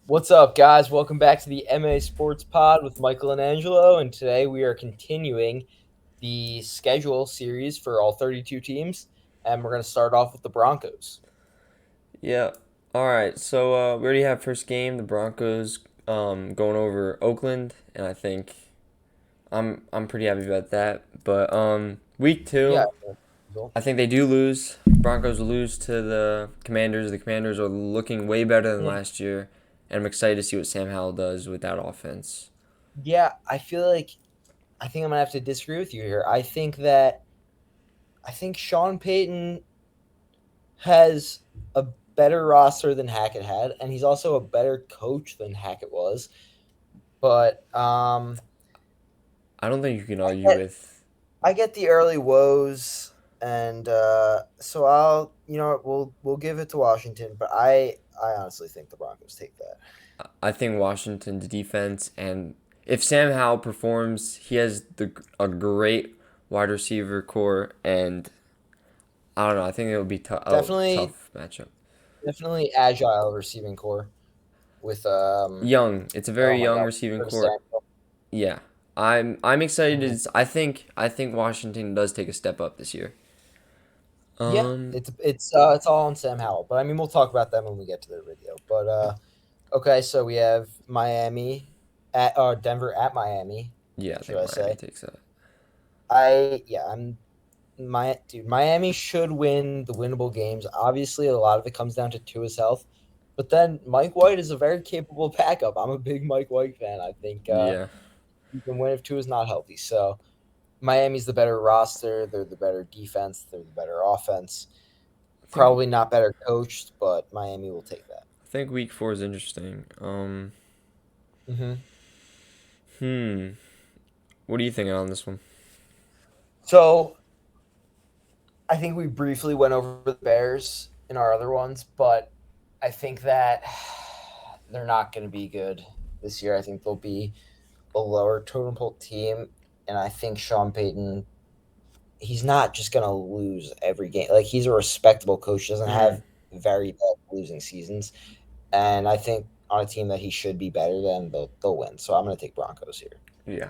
What's up, guys? Welcome back to the MA Sports Pod with Michael and Angelo. And today we are continuing the schedule series for all 32 teams. And we're going to start off with the Broncos. Yeah. All right. So we already have first game. The Broncos going over Oakland, and I think I'm pretty happy about that. But week Yeah. two, I think they do lose. Broncos lose to the Commanders. The Commanders are looking way better than last year, and I'm excited to see what Sam Howell does with that offense. Yeah, I think I'm going to have to disagree with you here. I think Sean Payton has a better roster than Hackett had, and he's also a better coach than Hackett was. But I don't think you can I argue get with. I get the early woes, and so I'll we'll give it to Washington, but I honestly think the Broncos take that. I think Washington's defense, and if Sam Howell performs, he has a great wide receiver core, and I don't know. I think it'll be Definitely, tough matchup. definitely agile receiving core with Young. It's a oh very my young god, receiving Curtis core. Samuel. Yeah. I'm excited. Mhm. I think Washington does take a step up this year. Yeah, Um. it's all on Sam Howell, but I mean we'll talk about them when we get to their video. But okay, so we have Miami at Denver at Miami, Yeah, I should think I Miami say? takes that. I'm Miami should win the winnable games. Obviously, a lot of it comes down to Tua's health, but then Mike White is a very capable backup. I'm a big Mike White fan. I think Yeah. you can win if Tua's not healthy. So Miami's the better roster. They're the better defense. They're the better offense. I think Probably not better coached, but Miami will take that. I think week 4 is interesting. Hmm. Hmm. What are you thinking on this one? So I think we briefly went over the Bears in our other ones, but I think that they're not going to be good this year. I think they'll be a lower totem pole team, and I think Sean Payton, he's not just going to lose every game. Like he's a respectable coach, doesn't Mm. have very bad losing seasons, and I think on a team that he should be better than, they'll win. So I'm going to take Broncos here. Yeah.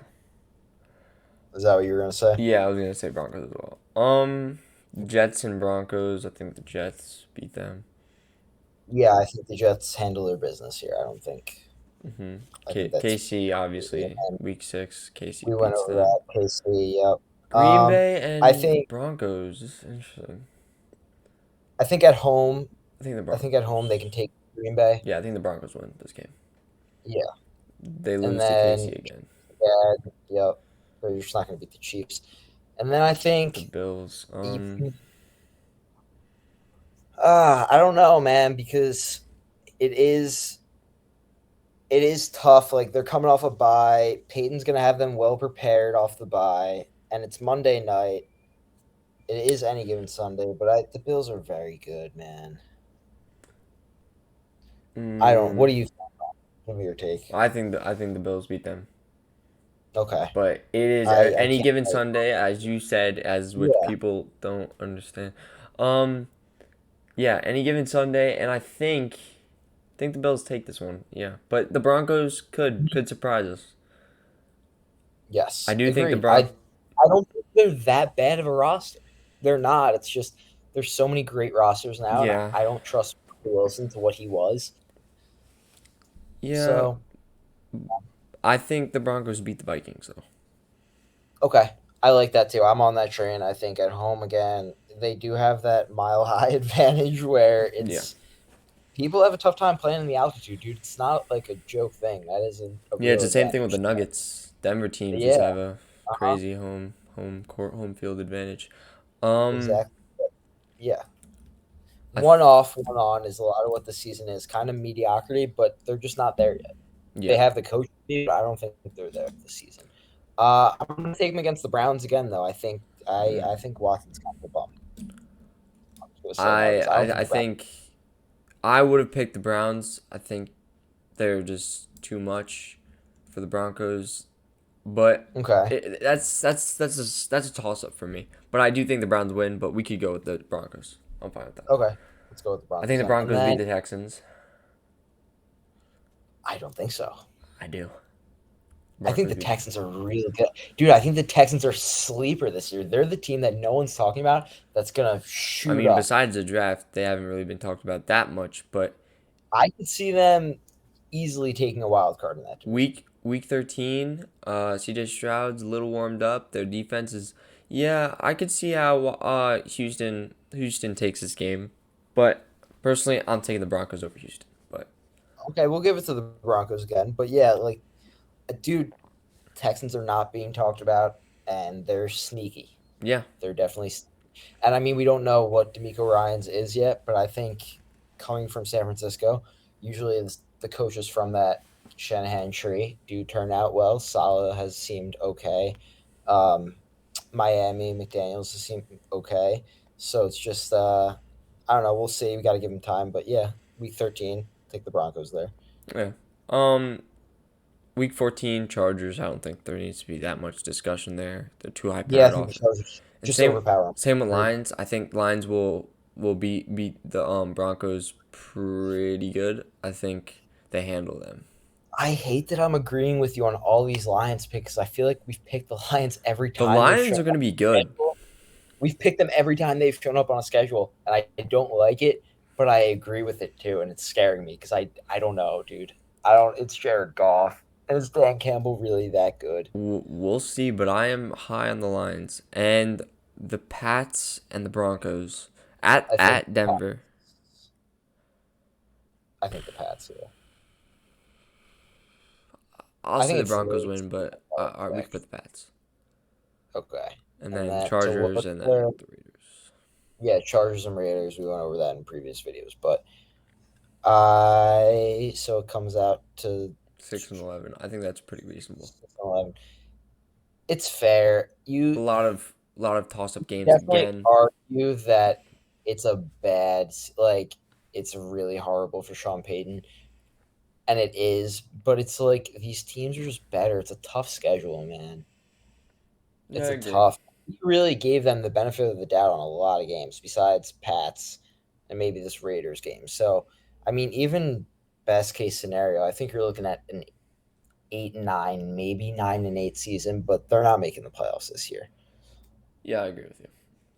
Is that what you were going to say? Yeah, I was gonna say Broncos as well. Jets and Broncos. I think the Jets beat them. Yeah, I think the Jets handle their business here. Mm-hmm. I think that's KC obviously week 6. KC we went beats over them. that. KC, yep. Green Bay I and think Broncos. This is interesting. I think at home, I think the I think at home they Broncos. can take Green Bay. Yeah, I think the Broncos win this game. Yeah, They and lose to KC then again. yeah, yep. But you're just not going to beat the Chiefs. And then I The think Bills. I don't know, man, because it is it is tough. Like they're coming off a bye. Peyton's going to have them well prepared off the bye, and it's Monday night. It is any given Sunday, but the Bills are very good, man. I don't. What Mm, do you think? Give me your take. I think the Bills beat them. Okay, But it is I any can't. given Sunday, as you said, as which Yeah. people don't understand. Um, yeah, any given Sunday, and I think the Bills take this one. Yeah, but the Broncos could surprise us. I Yes, do think the agreed. Bron. I don't think they're that bad of a roster. They're not. It's just there's so many great rosters now, and Yeah, I don't trust Wilson to what he was. yeah. So I think the Broncos beat the Vikings though. okay, I like that too. I'm on that train. I think at home again, they do have that mile high advantage where Yeah, it's people have a tough time playing in the altitude, dude. It's not like a joke thing. That is a yeah. It's real the same thing with the advantage. Nuggets. Denver teams Yeah. just have a Uh-huh. crazy home court home field advantage. Um, Exactly. Yeah. I One off, one on is a lot of what the season is. Kind of mediocrity, but they're just not there yet. They yeah. have the coach, but I don't think they're there this season. I'm going to take them against the Browns again, though. I Mm. think Watson's kind of a bum. I'm just going to say that I because I don't I think I the Browns. think I would have picked the Browns. I think they're just too much for the Broncos, but Okay. that's a toss up for me. But I do think the Browns win, but we could go with the Broncos. I'm fine with that. Okay. Let's go with the I think Broncos the then. And Broncos beat then the Texans. I don't think so. I do. I think Broncos the beat. Texans are really good. Dude, I think the Texans are sleeper this year. They're the team that no one's talking about that's going to I shoot mean, up. besides the draft, they haven't really been talked about that much. But I could see them easily taking a wild card in that division. week 13, CJ Stroud's a little warmed up. Their defense is, yeah, I could see how Houston takes this game, but personally, I'm taking the Broncos over Houston. But Okay, we'll give it to the Broncos again. But yeah, like, dude, Texans are not being talked about, and they're sneaky. yeah, They're definitely, and I mean, we don't know what D'Amico Ryan's is yet, but I think coming from San Francisco, usually the coaches from that Shanahan tree do turn out well. Saleh has seemed okay. Um, Miami McDaniel's has seemed okay. So it's just, I don't know. We'll see. We got to give him time, but yeah, week 13, take the Broncos there. yeah. Um, Week 14 Chargers. I don't think there needs to be that much discussion there. They're too high Yeah, I powered think the offense. Chargers And just overpower them. same with Agreed. Lions. I think Lions will beat the Broncos pretty good. I think they handle them. I hate that I'm agreeing with you on all these Lions picks. I feel like we've picked the Lions every The time they've Lions shown are going up to be on a good. schedule. We've picked them every time they've shown up on a schedule, and I don't like it, but I agree with it too, and it's scaring me because I don't know, dude. I don't. It's Jared Goff, and is Dan Campbell really that good? We'll see, but I am high on the Lions and the Pats and the Broncos I think at Denver. I think the Pats. Yeah, I'll I say think the it's Broncos late. win, but all right, we can Back. put the Pats Okay, and and then that to Chargers look and then there. the Raiders. Yeah, Chargers and Raiders. We went over that in previous videos, but I so it comes out to 6 and 11. I think that's pretty reasonable. 11. It's fair. A You lot of toss up games definitely again. argue that it's a bad, like, it's really horrible for Sean Payton, and it is, but it's like these teams are just better. It's a tough schedule, man. Yeah, It's I a agree. tough. He really gave them the benefit of the doubt on a lot of games, besides Pats and maybe this Raiders game. So, I mean, even best case scenario, I think you're looking at an 8-9, maybe 9-8 season, but they're not making the playoffs this year. Yeah, I agree with you.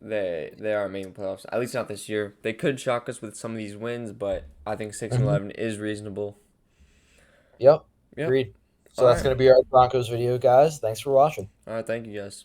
They are making playoffs. At least not this year. They could shock us with some of these wins, but I think 6 and 11 is reasonable. Yep, Yep. agreed. So All that's right. going to be our Broncos video, guys. Thanks for watching. All right. Thank you guys.